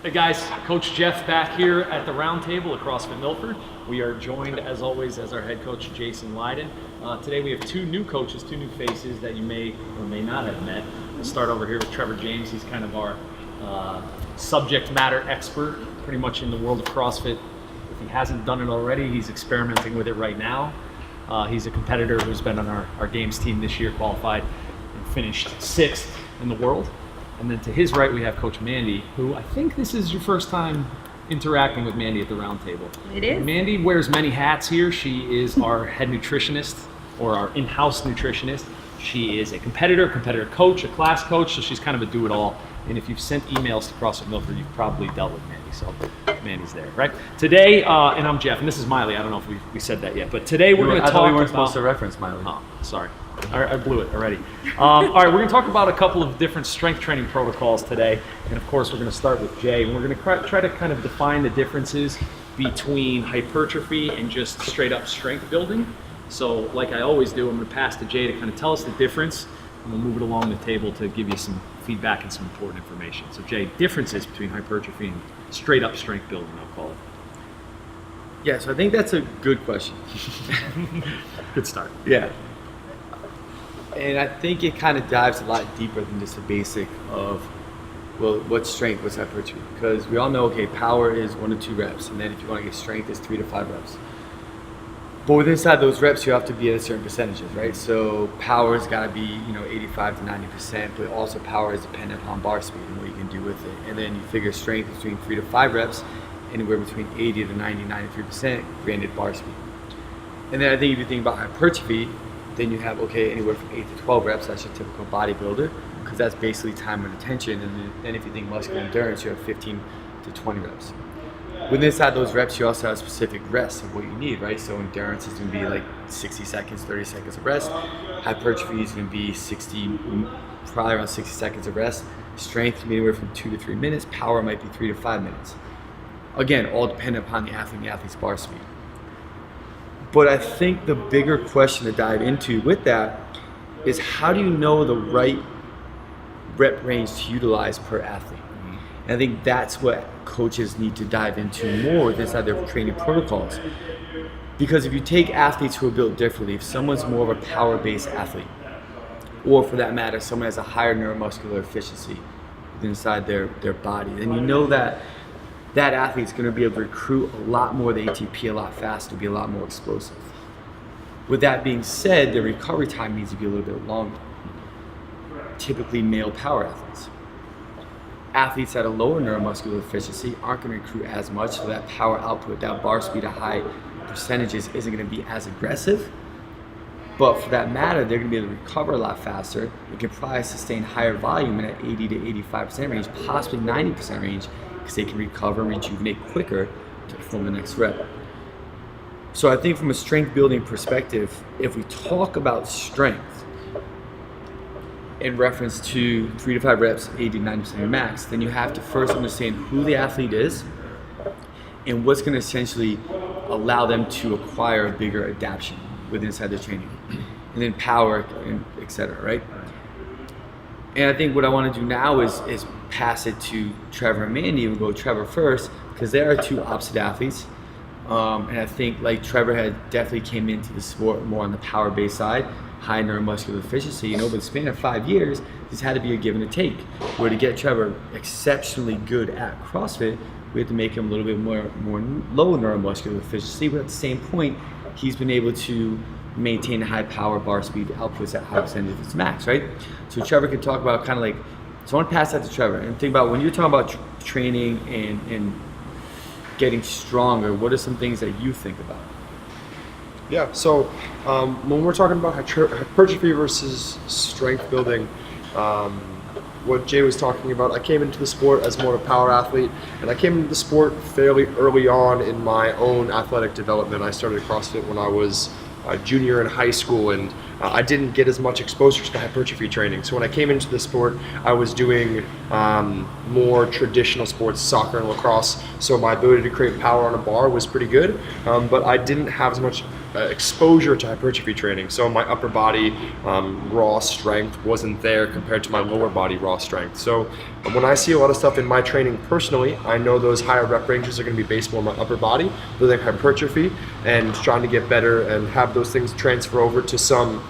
Hey guys, Coach Jeff back here at the round table at CrossFit Milford. We are joined as always as our head coach Jason Leiden. Today we have two new coaches, two new faces that you may or may not have met. We'll start over here with Trevor James. He's kind of our subject matter expert pretty much in the world of CrossFit. If he hasn't done it already, he's experimenting with it right now. He's a competitor who's been on our games team this year, qualified and finished 6th in the world. And then to his right, we have Coach Mandy, who I think this is your first time interacting with Mandy at the round table. It is. Mandy wears many hats here. She is our head nutritionist, or our in-house nutritionist. She is a competitor coach, a class coach, so she's kind of a do-it-all. And if you've sent emails to CrossFit Milford, you've probably dealt with Mandy, so Mandy's there, right? Today, and I'm Jeff, and this is Miley. I don't know if we said that yet, but today we're going to talk about... I thought we weren't supposed to reference Miley. Oh, sorry. I blew it already. All right, we're going to talk about a couple of different strength training protocols today. And of course, we're going to start with Jay. And we're going to try to kind of define the differences between hypertrophy and just straight up strength building. So like I always do, I'm going to pass to Jay to kind of tell us the difference. And we'll move it along the table to give you some feedback and some important information. So Jay, differences between hypertrophy and straight up strength building, I'll call it. Yeah, so I think that's a good question. Good start. Yeah. And I think it kind of dives a lot deeper than just a basic of, well, what's strength, what's hypertrophy? Because we all know, okay, power is 1 to 2 reps, and then if you want to get strength, it's 3 to 5 reps. But with inside those reps, you have to be at a certain percentages, right? So power's got to be, 85 to 90%, but also power is dependent upon bar speed and what you can do with it. And then you figure strength between 3 to 5 reps, anywhere between 80 to 90, 93% granted then bar speed. And then I think if you think about hypertrophy, then you have, okay, anywhere from 8 to 12 reps, that's your typical bodybuilder, because that's basically time and attention. And then if you think muscular endurance, you have 15 to 20 reps. Within inside those reps, you also have specific rests of what you need, right? So endurance is going to be like 60 seconds, 30 seconds of rest. Hypertrophy is going to be probably around 60 seconds of rest. Strength can be anywhere from 2 to 3 minutes. Power might be 3 to 5 minutes. Again, all dependent upon the athlete and the athlete's bar speed. But I think the bigger question to dive into with that is, how do you know the right rep range to utilize per athlete? And I think that's what coaches need to dive into more inside their training protocols. Because if you take athletes who are built differently, if someone's more of a power-based athlete, or for that matter, someone has a higher neuromuscular efficiency inside their body, then you know that athlete's going to be able to recruit a lot more of the ATP a lot faster, be a lot more explosive. With that being said, the recovery time needs to be a little bit longer. Typically male power athletes. Athletes at a lower neuromuscular efficiency aren't going to recruit as much, so that power output, that bar speed at high percentages isn't going to be as aggressive. But for that matter, they're going to be able to recover a lot faster. They can probably sustain higher volume in that 80 to 85% range, possibly 90% range, because they can recover and rejuvenate quicker to perform the next rep. So I think from a strength building perspective, if we talk about strength in reference to 3 to 5 reps, 80 to 90% of your max, then you have to first understand who the athlete is and what's going to essentially allow them to acquire a bigger adaptation within inside their training, and then power, and et cetera, right? And I think what I want to do now is pass it to Trevor and Mandy. We'll go Trevor first, because they are two opposite athletes. And I think like Trevor had definitely came into the sport more on the power-based side, high neuromuscular efficiency. And over the span of 5 years, this had to be a give and a take. Where to get Trevor exceptionally good at CrossFit, we had to make him a little bit more low neuromuscular efficiency, but at the same point, he's been able to maintain high power bar speed outputs at high percentage of his max, right? So Trevor can talk about kind of like, so I want to pass that to Trevor and think about when you're talking about training and getting stronger, what are some things that you think about? Yeah, so when we're talking about hypertrophy versus strength building, what Jay was talking about, I came into the sport as more of a power athlete, and I came into the sport fairly early on in my own athletic development. I started CrossFit when I was a junior in high school, and I didn't get as much exposure to the hypertrophy training. So when I came into the sport, I was doing more traditional sports, soccer and lacrosse, so my ability to create power on a bar was pretty good, but I didn't have as much exposure to hypertrophy training. So my upper body raw strength wasn't there compared to my lower body raw strength. So when I see a lot of stuff in my training personally, I know those higher rep ranges are going to be based more on my upper body, building hypertrophy and trying to get better and have those things transfer over to some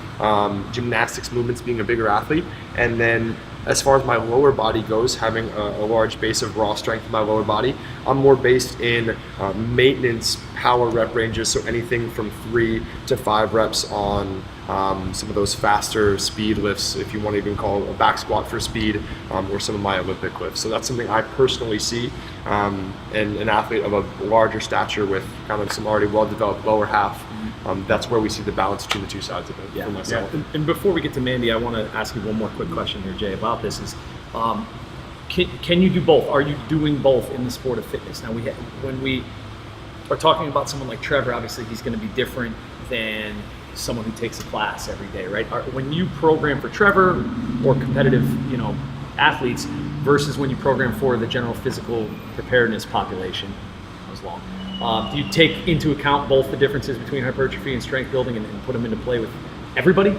gymnastics movements, being a bigger athlete. And then as far as my lower body goes, having a large base of raw strength in my lower body, I'm more based in maintenance power rep ranges, so anything from 3 to 5 reps on some of those faster speed lifts, if you want to even call a back squat for speed, or some of my Olympic lifts. So that's something I personally see in an athlete of a larger stature with kind of some already well-developed lower half. That's where we see the balance between the two sides of it for myself. Yeah. And before we get to Mandy, I want to ask you one more quick question here, Jay, about this. Is can you do both? Are you doing both in the sport of fitness? Now, when we are talking about someone like Trevor, obviously he's going to be different than someone who takes a class every day, right? When you program for Trevor or competitive, athletes versus when you program for the general physical preparedness population, that was long. Do you take into account both the differences between hypertrophy and strength building and put them into play with everybody?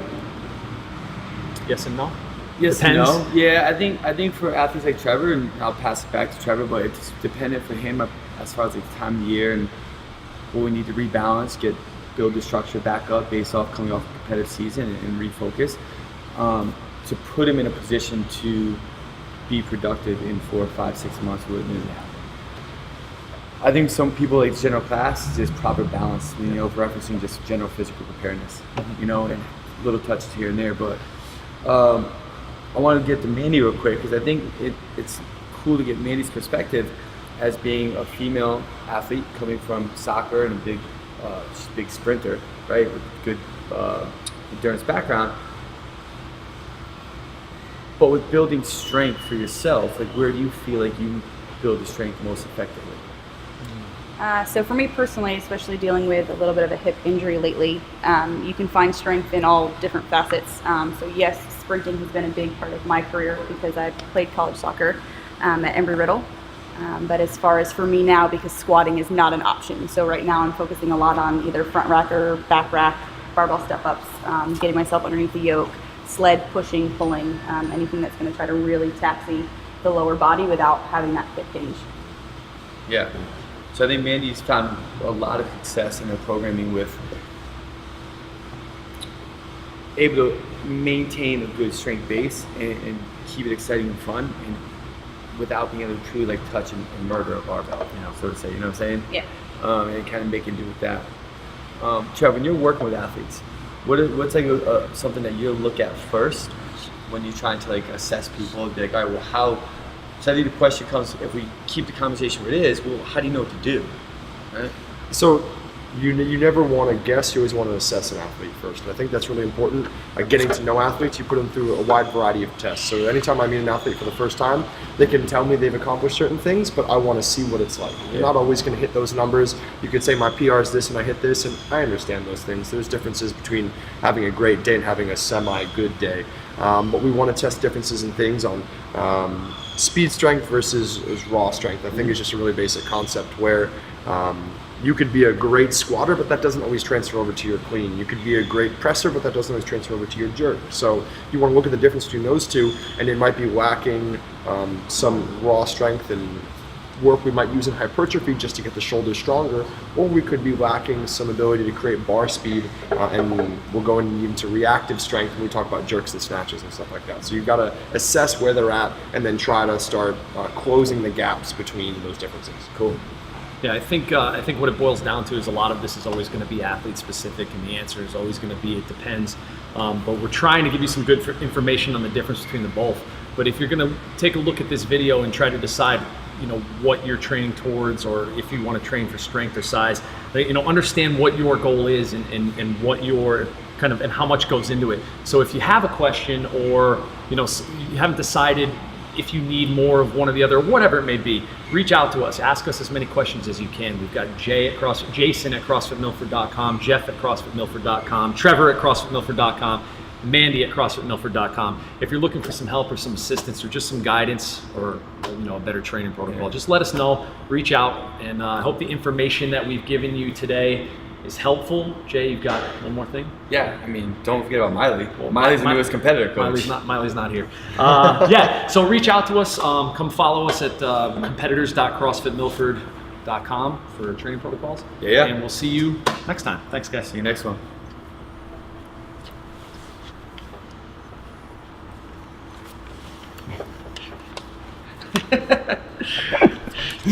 Yes and no? Yes Depends. and no. Yeah, I think for athletes like Trevor, and I'll pass it back to Trevor, but it's dependent for him as far as like the time of the year and what we need to rebalance, build the structure back up based off coming off a competitive season and refocus, to put him in a position to be productive in 4, 5, 6 months wouldn't happen. I think some people like general class is proper balance, referencing just general physical preparedness, and little touches here and there. But I want to get to Mandy real quick because I think it's cool to get Mandy's perspective as being a female athlete coming from soccer and a big sprinter, right, with good endurance background. But with building strength for yourself, like where do you feel like you build the strength most effectively? So for me personally, especially dealing with a little bit of a hip injury lately, you can find strength in all different facets. So yes, sprinting has been a big part of my career because I played college soccer at Embry-Riddle. But as far as for me now, because squatting is not an option. So right now I'm focusing a lot on either front rack or back rack, barbell step-ups, getting myself underneath the yoke, sled, pushing, pulling, anything that's going to try to really taxi the lower body without having that hip hinge. Yeah. So I think Mandy's found a lot of success in her programming with able to maintain a good strength base and keep it exciting and fun, and without being able to truly like touch and murder a barbell, so to say, you know what I'm saying? Yeah. And kind of make it do with that. Trev, when you're working with athletes, what's like something that you look at first when you're trying to like assess people and be like, all right, well, how? So I think the question comes, if we keep the conversation where it is, well, how do you know what to do, right? So you never want to guess, you always want to assess an athlete first. And I think that's really important. Getting to know athletes, you put them through a wide variety of tests. So anytime I meet an athlete for the first time, they can tell me they've accomplished certain things, but I want to see what it's like. You're not always going to hit those numbers. You could say my PR is this and I hit this, and I understand those things. There's differences between having a great day and having a semi-good day. But we want to test differences in things on speed strength versus raw strength. I think it's just a really basic concept where you could be a great squatter, but that doesn't always transfer over to your clean. You could be a great presser, but that doesn't always transfer over to your jerk. So you want to look at the difference between those two, and it might be lacking some raw strength and work we might use in hypertrophy just to get the shoulders stronger, or we could be lacking some ability to create bar speed, and we'll go into reactive strength when we talk about jerks and snatches and stuff like that. So you've got to assess where they're at and then try to start closing the gaps between those differences. Cool. Yeah, I think what it boils down to is a lot of this is always going to be athlete specific, and the answer is always going to be it depends. But we're trying to give you some good information on the difference between the both. But if you're going to take a look at this video and try to decide, what you're training towards, or if you want to train for strength or size, understand what your goal is and what your kind of and how much goes into it. So if you have a question, or you haven't decided if you need more of one or the other, whatever it may be, reach out to us. Ask us as many questions as you can. We've got Jason at CrossFitMilford.com, Jeff at CrossFitMilford.com, Trevor at CrossFitMilford.com, Mandy at CrossFitMilford.com. If you're looking for some help or some assistance or just some guidance or a better training protocol, just let us know. Reach out, and I hope the information that we've given you today is helpful. Jay, you've got one more thing? Yeah, I mean, don't forget about Miley. Miley's the newest competitor coach. Miley's not here. Yeah, so reach out to us. Come follow us at competitors.crossfitmilford.com for training protocols. Yeah. And we'll see you next time. Thanks, guys. See you next one.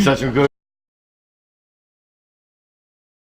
Such a good